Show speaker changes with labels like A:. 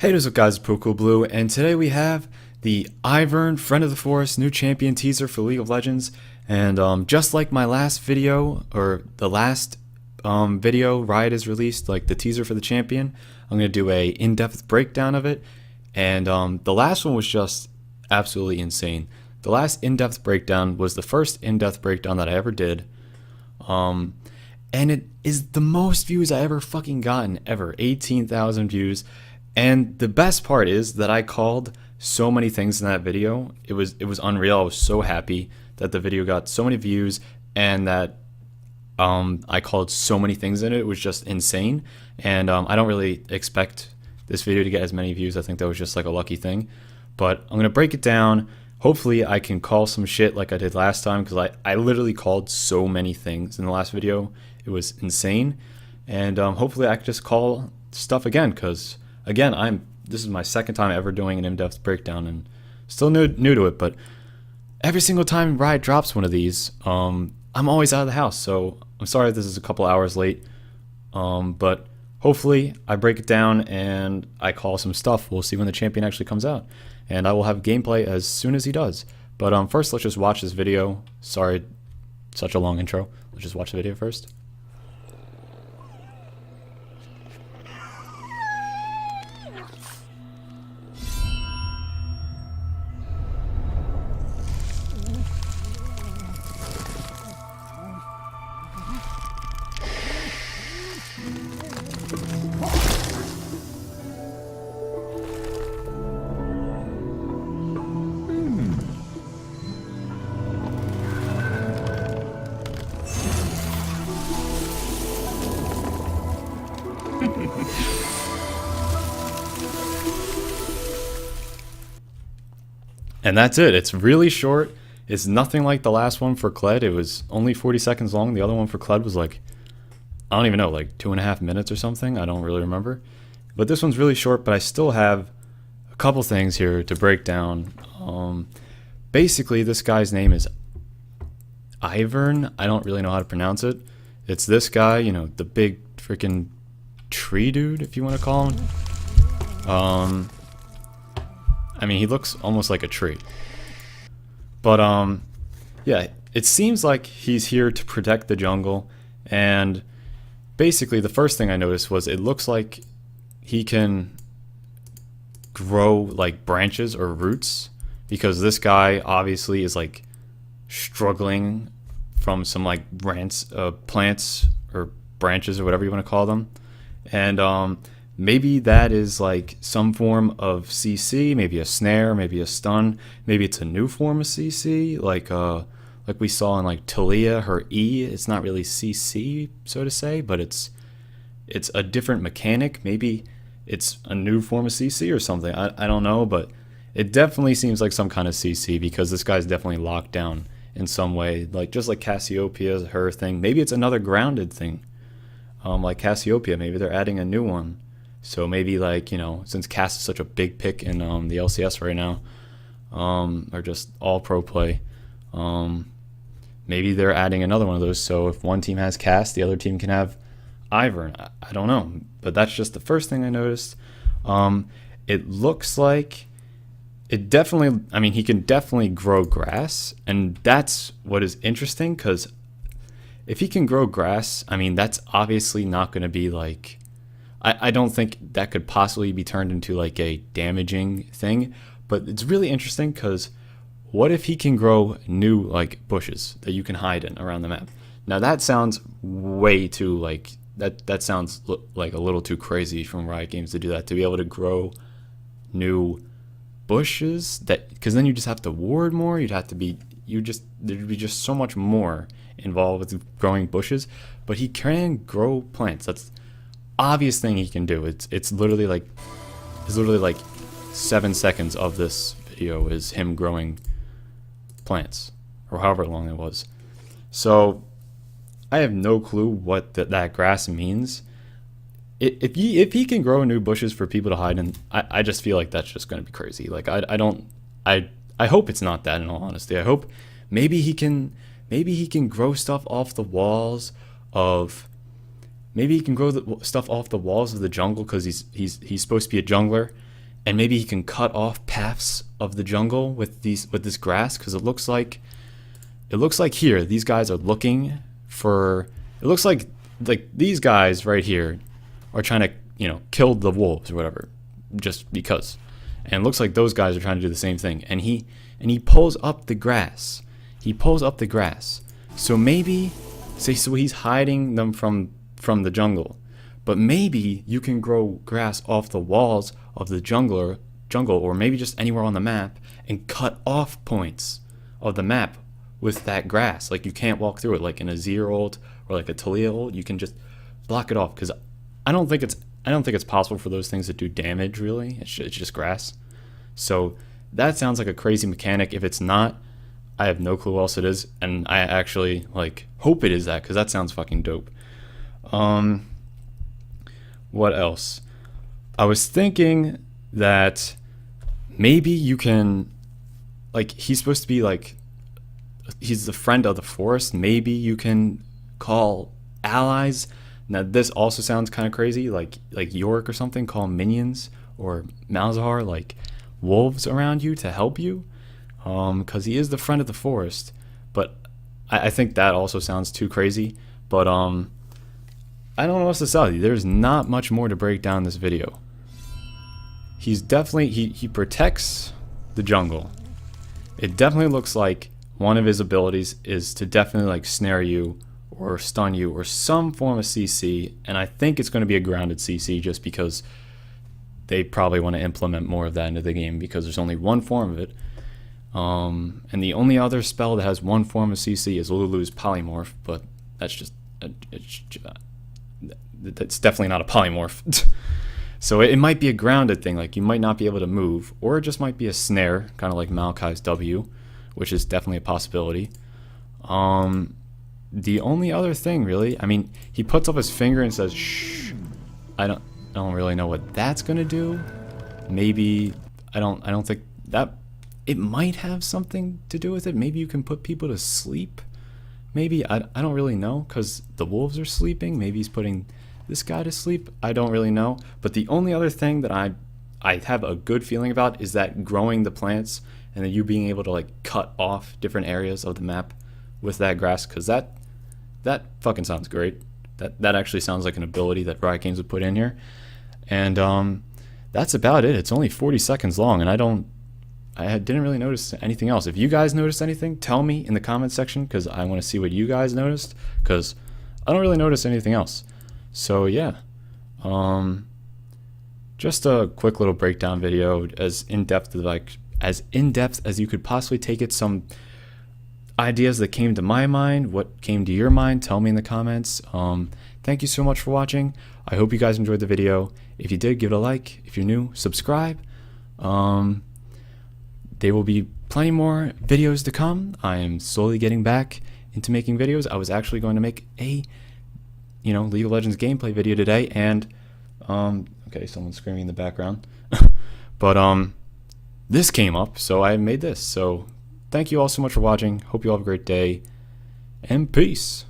A: Hey, what's up guys, Cool Blue, and today we have the Ivern Friend of the Forest new champion teaser for League of Legends. And just like my last video, or the last video Riot has released, like the teaser for the champion, I'm going to do a in-depth breakdown of it. And the last one was just absolutely insane. The last in-depth breakdown was the first in-depth breakdown that I ever did. And it is the most views I ever fucking gotten, ever. 18,000 views. And the best part is that I called so many things in that video. It was unreal. I was so happy that the video got so many views and that I called so many things in it. It was just insane. And I don't really expect this video to get as many views. I think that was just like a lucky thing. But I'm going to break it down. Hopefully I can call some shit like I did last time, because I literally called so many things in the last video. It was insane. And hopefully I can just call stuff again, because again, this is my second time ever doing an in-depth breakdown and still new to it, but every single time Riot drops one of these, I'm always out of the house, so I'm sorry this is a couple hours late, but hopefully I break it down and I call some stuff. We'll see when the champion actually comes out, and I will have gameplay as soon as he does. But first, let's just watch this video. Sorry, such a long intro. Let's just watch the video first. And that's it. It's really short. It's nothing like the last one for Kled. It was only 40 seconds long. The other one for Kled was like, I don't even know, like 2.5 minutes or something. I don't really remember. But this one's really short, but I still have a couple things here to break down. Basically, this guy's name is Ivern. I don't really know how to pronounce it. It's this guy, you know, the big freaking tree dude, if you want to call him. I mean, he looks almost like a tree. But, yeah, it seems like he's here to protect the jungle. And basically, the first thing I noticed was it looks like he can grow, like, branches or roots. Because this guy, obviously, is, like, struggling from some, like, plants or branches or whatever you want to call them. And, maybe that is like some form of CC, maybe a snare, maybe a stun, maybe it's a new form of CC, like we saw in like Talia, her E. It's not really CC, so to say, but it's a different mechanic. Maybe it's a new form of CC or something. I don't know, but it definitely seems like some kind of CC, because this guy's definitely locked down in some way, like just like Cassiopeia, her thing. Maybe it's another grounded thing, like Cassiopeia. Maybe they're adding a new one. So maybe, like, you know, since Cass is such a big pick in the LCS right now, or just all pro play, maybe they're adding another one of those. So if one team has Cass, the other team can have Ivern. I don't know, but that's just the first thing I noticed. It looks like it definitely, I mean, he can definitely grow grass, and that's what is interesting, because if he can grow grass, I mean, that's obviously not going to be like, I don't think that could possibly be turned into like a damaging thing, but it's really interesting, because what if he can grow new like bushes that you can hide in around the map? Now that sounds way too like, that sounds like a little too crazy from Riot Games to do that, to be able to grow new bushes, that, because then you just have to ward more, there'd be just so much more involved with growing bushes. But he can grow plants. That's obvious thing he can do. It's literally like 7 seconds of this video is him growing plants, or however long it was. So I have no clue what that grass means. If he can grow new bushes for people to hide in, I just feel like that's just going to be crazy. Like I hope it's not that, in all honesty. I hope maybe he can grow stuff off the walls of Maybe he can grow the stuff off the walls of the jungle, because he's supposed to be a jungler, and maybe he can cut off paths of the jungle with this grass, because it looks like here these guys are looking for, it looks like these guys right here are trying to, you know, kill the wolves or whatever, just because. And it looks like those guys are trying to do the same thing, and he pulls up the grass. So maybe, so he's hiding them from the jungle. But maybe you can grow grass off the walls of the jungle, or maybe just anywhere on the map, and cut off points of the map with that grass. Like, you can't walk through it, like in a Zero-ult or like a Talia-ult. You can just block it off, because I don't think it's possible for those things to do damage, really. It's just grass. So that sounds like a crazy mechanic. If it's not, I have no clue what else it is, and I actually like hope it is that, because that sounds fucking dope. What else? I was thinking that maybe you can, like, he's supposed to be like, he's the friend of the forest. Maybe you can call allies. Now this also sounds kind of crazy, like York or something. Call minions or Malzahar, like wolves around you to help you, because he is the friend of the forest. But I think that also sounds too crazy. But I don't know what to tell you. There's not much more to break down this video. He's definitely, he protects the jungle. It definitely looks like one of his abilities is to definitely like snare you or stun you or some form of CC, and I think it's going to be a grounded CC, just because they probably want to implement more of that into the game, because there's only one form of it. And the only other spell that has one form of CC is Lulu's Polymorph, but that's just that's definitely not a polymorph. So it might be a grounded thing, like you might not be able to move, or it just might be a snare, kind of like Maokai's W, which is definitely a possibility. The only other thing, really, I mean, he puts up his finger and says, shh. I don't really know what that's gonna do. Maybe, I don't think that, it might have something to do with it. Maybe you can put people to sleep. Maybe, I don't really know, because the wolves are sleeping. Maybe he's putting this guy to sleep. I don't really know. But the only other thing that I have a good feeling about is that growing the plants, and then you being able to like cut off different areas of the map with that grass, because that fucking sounds great. That actually sounds like an ability that Riot Games would put in here. And that's about it. It's only 40 seconds long, and I didn't really notice anything else. If you guys noticed anything, tell me in the comments section, because I want to see what you guys noticed, because I don't really notice anything else. So yeah, just a quick little breakdown video, as in-depth as you could possibly take it. Some ideas that came to my mind, what came to your mind, tell me in the comments. Thank you so much for watching. I hope you guys enjoyed the video. If you did, give it a like. If you're new, subscribe. There will be plenty more videos to come. I am slowly getting back into making videos. I was actually going to make a League of Legends gameplay video today, and okay, someone's screaming in the background. But this came up, so I made this. So thank you all so much for watching. Hope you all have a great day, and peace.